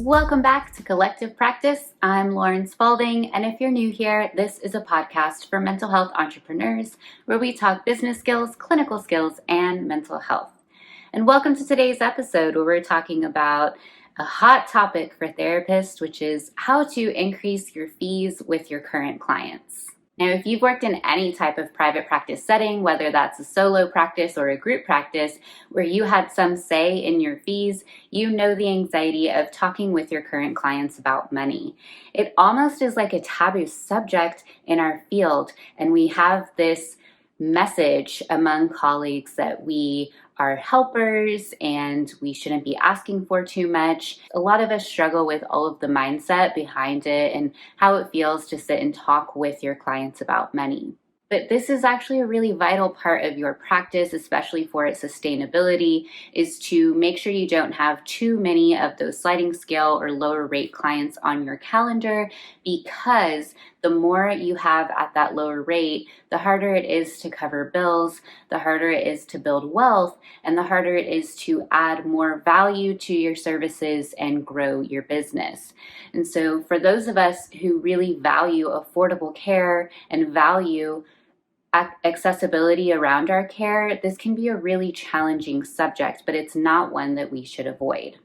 Welcome back to Collective Practice. I'm Lauren Spalding, and if you're new here, this is a podcast for mental health entrepreneurs where we talk business skills, clinical skills, and mental health. And welcome to today's episode where we're talking about a hot topic for therapists, which is how to increase your fees with your current clients. Now, if you've worked in any type of private practice setting, whether that's a solo practice or a group practice, where you had some say in your fees, you know the anxiety of talking with your current clients about money. It almost is like a taboo subject in our field, and we have this message among colleagues that we are helpers and we shouldn't be asking for too much. A lot of us struggle with all of the mindset behind it and how it feels to sit and talk with your clients about money. But this is actually a really vital part of your practice, especially for its sustainability, is to make sure you don't have too many of those sliding scale or lower rate clients on your calendar, because the more you have at that lower rate, the harder it is to cover bills, the harder it is to build wealth, and the harder it is to add more value to your services and grow your business. And so for those of us who really value affordable care and value accessibility around our care, this can be a really challenging subject, but it's not one that we should avoid.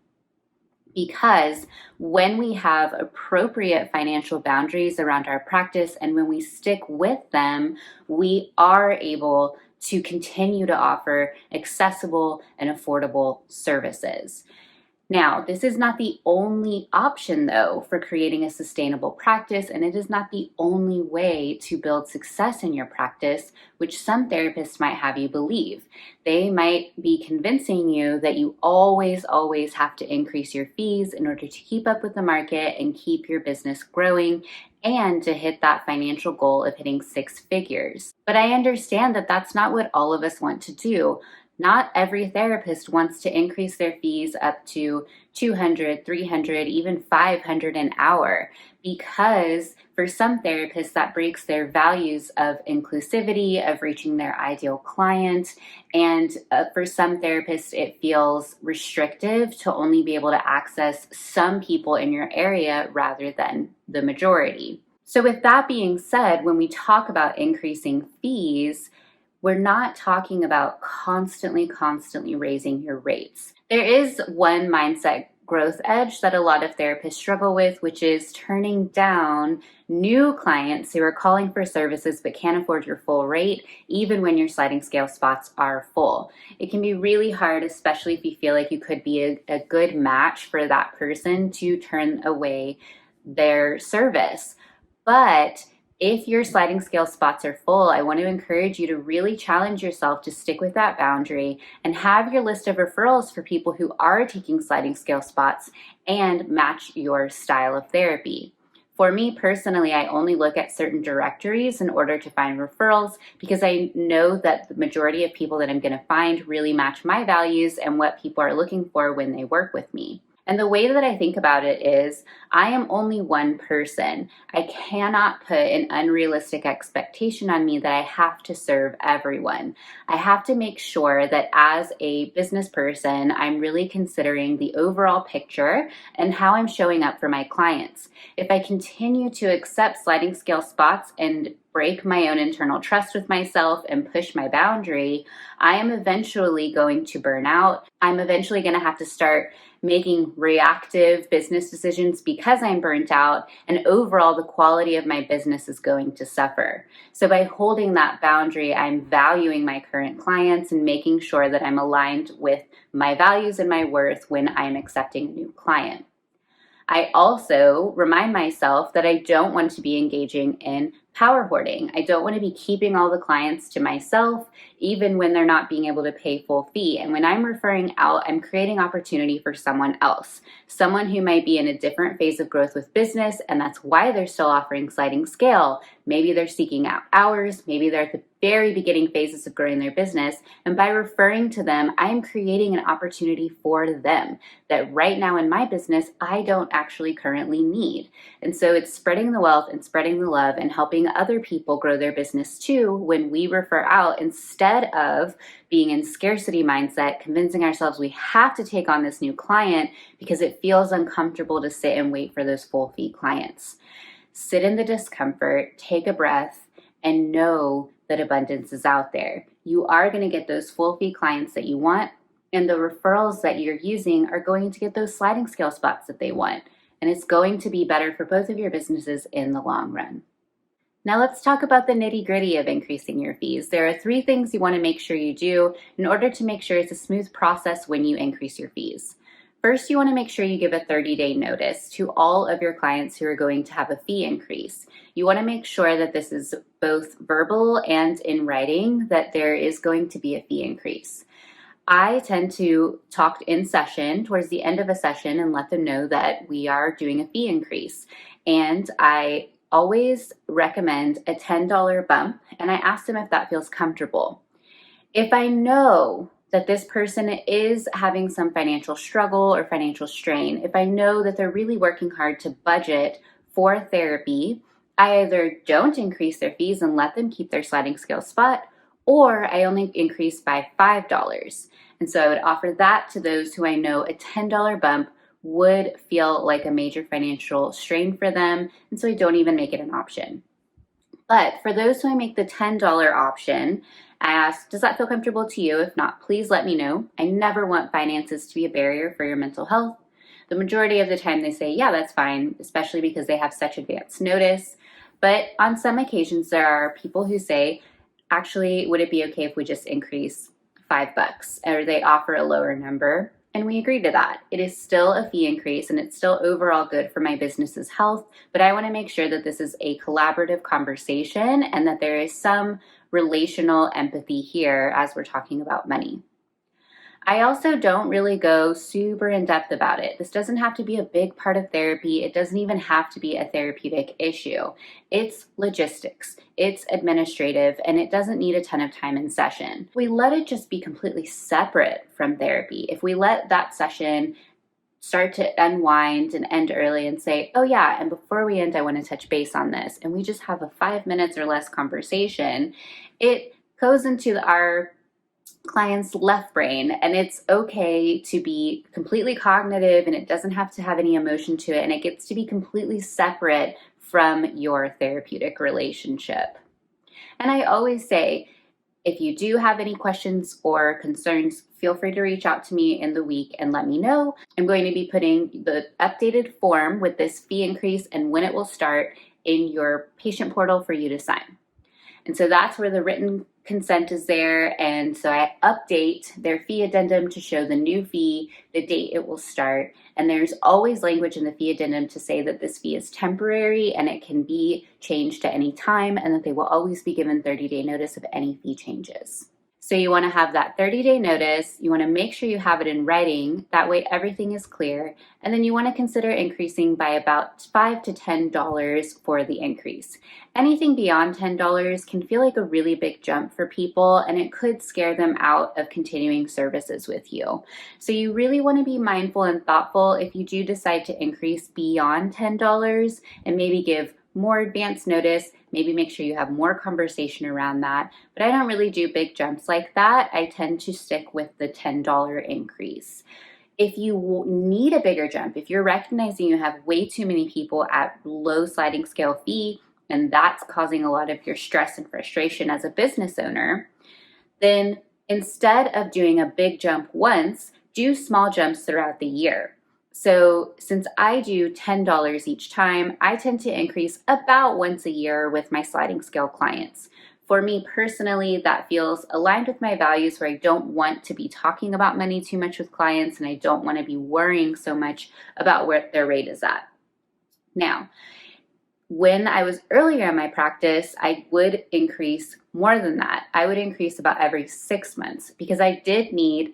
Because when we have appropriate financial boundaries around our practice and when we stick with them, we are able to continue to offer accessible and affordable services. Now, this is not the only option, though, for creating a sustainable practice, and it is not the only way to build success in your practice, which some therapists might have you believe. They might be convincing you that you always have to increase your fees in order to keep up with the market and keep your business growing and to hit that financial goal of hitting 6 figures. But I understand that that's not what all of us want to do. Not every therapist wants to increase their fees up to $200, $300, even $500 an hour, because for some therapists that breaks their values of inclusivity, of reaching their ideal client, and for some therapists it feels restrictive to only be able to access some people in your area rather than the majority. So with that being said, when we talk about increasing fees, we're not talking about constantly raising your rates. There is one mindset growth edge that a lot of therapists struggle with, which is turning down new clients who are calling for services but can't afford your full rate, even when your sliding scale spots are full. It can be really hard, especially if you feel like you could be a good match for that person, to turn away their service. But if your sliding scale spots are full, I want to encourage you to really challenge yourself to stick with that boundary and have your list of referrals for people who are taking sliding scale spots and match your style of therapy. For me personally, I only look at certain directories in order to find referrals because I know that the majority of people that I'm going to find really match my values and what people are looking for when they work with me. And the way that I think about it is, I am only one person. I cannot put an unrealistic expectation on me that I have to serve everyone. I have to make sure that as a business person, I'm really considering the overall picture and how I'm showing up for my clients. If I continue to accept sliding scale spots and break my own internal trust with myself and push my boundary, I am eventually going to burn out. I'm eventually going to have to start making reactive business decisions because I'm burnt out, and overall the quality of my business is going to suffer. So by holding that boundary, I'm valuing my current clients and making sure that I'm aligned with my values and my worth when I'm accepting a new client. I also remind myself that I don't want to be engaging in power hoarding. I don't want to be keeping all the clients to myself, even when they're not being able to pay full fee. And when I'm referring out, I'm creating opportunity for someone else, someone who might be in a different phase of growth with business, and that's why they're still offering sliding scale. Maybe they're seeking out hours, maybe they're at the very beginning phases of growing their business, and by referring to them, I am creating an opportunity for them that right now in my business, I don't actually currently need. And so it's spreading the wealth and spreading the love and helping other people grow their business too when we refer out instead instead of being in scarcity mindset, convincing ourselves we have to take on this new client because it feels uncomfortable to sit and wait for those full fee clients. Sit in the discomfort, take a breath, and know that abundance is out there. You are going to get those full fee clients that you want, and the referrals that you're using are going to get those sliding scale spots that they want. And it's going to be better for both of your businesses in the long run. Now let's talk about the nitty-gritty of increasing your fees. There are 3 things you want to make sure you do in order to make sure it's a smooth process when you increase your fees. First, you want to make sure you give a 30-day notice to all of your clients who are going to have a fee increase. You want to make sure that this is both verbal and in writing, that there is going to be a fee increase. I tend to talk in session towards the end of a session and let them know that we are doing a fee increase. And I always recommend a $10 bump, and I ask them if that feels comfortable. If I know that this person is having some financial struggle or financial strain, if I know that they're really working hard to budget for therapy, I either don't increase their fees and let them keep their sliding scale spot, or I only increase by $5. And so I would offer that to those who I know a $10 bump would feel like a major financial strain for them, and so I don't even make it an option. But for those who I make the $10 option, I ask, does that feel comfortable to you? If not, please let me know. I never want finances to be a barrier for your mental health. The majority of the time they say, yeah, that's fine, especially because they have such advance notice. But on some occasions, there are people who say, actually, would it be okay if we just increase $5? Or they offer a lower number, and we agree to that. It is still a fee increase, and it's still overall good for my business's health, but I want to make sure that this is a collaborative conversation and that there is some relational empathy here as we're talking about money. I also don't really go super in depth about it. This doesn't have to be a big part of therapy. It doesn't even have to be a therapeutic issue. It's logistics, it's administrative, and it doesn't need a ton of time in session. We let it just be completely separate from therapy. If we let that session start to unwind and end early and say, oh yeah, and before we end, I want to touch base on this, and we just have a 5 minutes or less conversation, it goes into our client's left brain, and it's okay to be completely cognitive, and it doesn't have to have any emotion to it, and it gets to be completely separate from your therapeutic relationship. And I always say, if you do have any questions or concerns, feel free to reach out to me in the week and let me know. I'm going to be putting the updated form with this fee increase and when it will start in your patient portal for you to sign. And so that's where the written consent is there. And so I update their fee addendum to show the new fee, the date it will start. And there's always language in the fee addendum to say that this fee is temporary and it can be changed at any time, and that they will always be given 30-day notice of any fee changes. So you want to have that 30-day notice. You want to make sure you have it in writing. That way everything is clear. And then you want to consider increasing by about $5 to $10 for the increase. Anything beyond $10 can feel like a really big jump for people, and it could scare them out of continuing services with you. So you really want to be mindful and thoughtful if you do decide to increase beyond $10 and maybe give more advance notice, maybe make sure you have more conversation around that. But I don't really do big jumps like that. I tend to stick with the $10 increase. If you need a bigger jump, if you're recognizing you have way too many people at low sliding scale fee, and that's causing a lot of your stress and frustration as a business owner, then instead of doing a big jump once, do small jumps throughout the year. So since I do $10 each time, I tend to increase about once a year with my sliding scale clients. For me personally, that feels aligned with my values, where I don't want to be talking about money too much with clients, and I don't want to be worrying so much about where their rate is at. Now, when I was earlier in my practice, I would increase more than that. I would increase about every 6 months, because I did need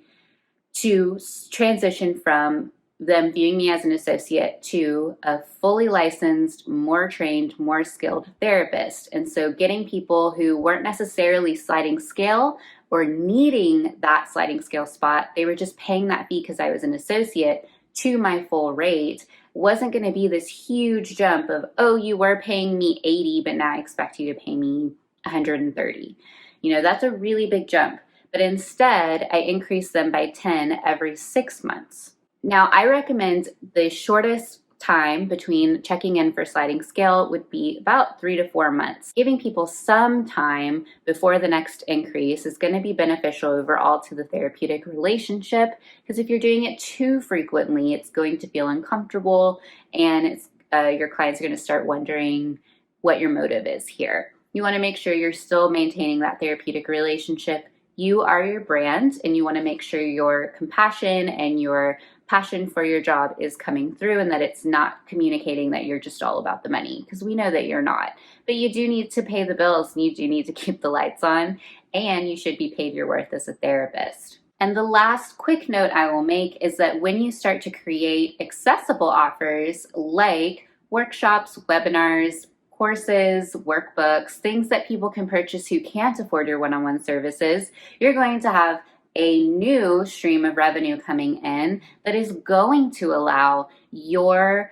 to transition from them viewing me as an associate to a fully licensed, more trained, more skilled therapist. And so getting people who weren't necessarily sliding scale or needing that sliding scale spot, they were just paying that fee because I was an associate, to my full rate, wasn't going to be this huge jump of, oh, you were paying me $80, but now I expect you to pay me $130. That's a really big jump. But instead, I increase them by 10 every 6 months. Now, I recommend the shortest time between checking in for sliding scale would be about 3 to 4 months. Giving people some time before the next increase is going to be beneficial overall to the therapeutic relationship, because if you're doing it too frequently, it's going to feel uncomfortable, and your clients are going to start wondering what your motive is here. You want to make sure you're still maintaining that therapeutic relationship. You are your brand, and you want to make sure your compassion and your passion for your job is coming through, and that it's not communicating that you're just all about the money, because we know that you're not. But you do need to pay the bills, and you do need to keep the lights on, and you should be paid your worth as a therapist. And the last quick note I will make is that when you start to create accessible offers like workshops, webinars, courses, workbooks, things that people can purchase who can't afford your one-on-one services, you're going to have a new stream of revenue coming in that is going to allow your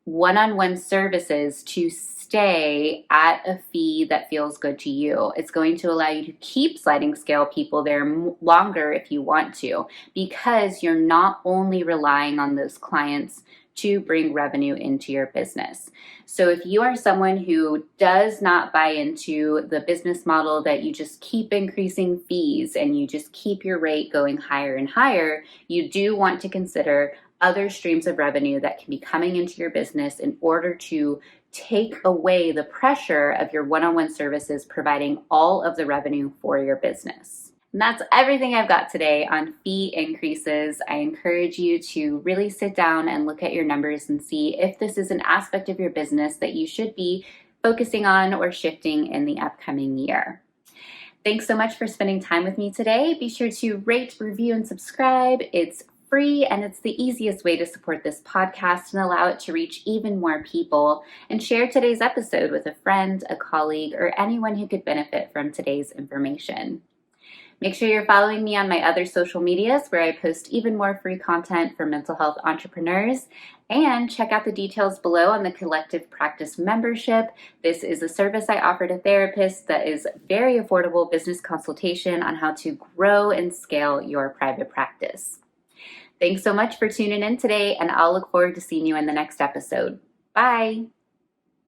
one-on-one services to stay at a fee that feels good to you. It's going to allow you to keep sliding scale people there longer if you want to, because you're not only relying on those clients to bring revenue into your business. So if you are someone who does not buy into the business model that you just keep increasing fees and you just keep your rate going higher and higher, you do want to consider other streams of revenue that can be coming into your business in order to take away the pressure of your one-on-one services providing all of the revenue for your business. And that's everything I've got today on fee increases. I encourage you to really sit down and look at your numbers and see if this is an aspect of your business that you should be focusing on or shifting in the upcoming year. Thanks so much for spending time with me today. Be sure to rate, review, and subscribe. It's free, and it's the easiest way to support this podcast and allow it to reach even more people. And share today's episode with a friend, a colleague, or anyone who could benefit from today's information. Make sure you're following me on my other social medias, where I post even more free content for mental health entrepreneurs. And check out the details below on the Collective Practice membership. This is a service I offer to therapists that is very affordable business consultation on how to grow and scale your private practice. Thanks so much for tuning in today, and I'll look forward to seeing you in the next episode. Bye.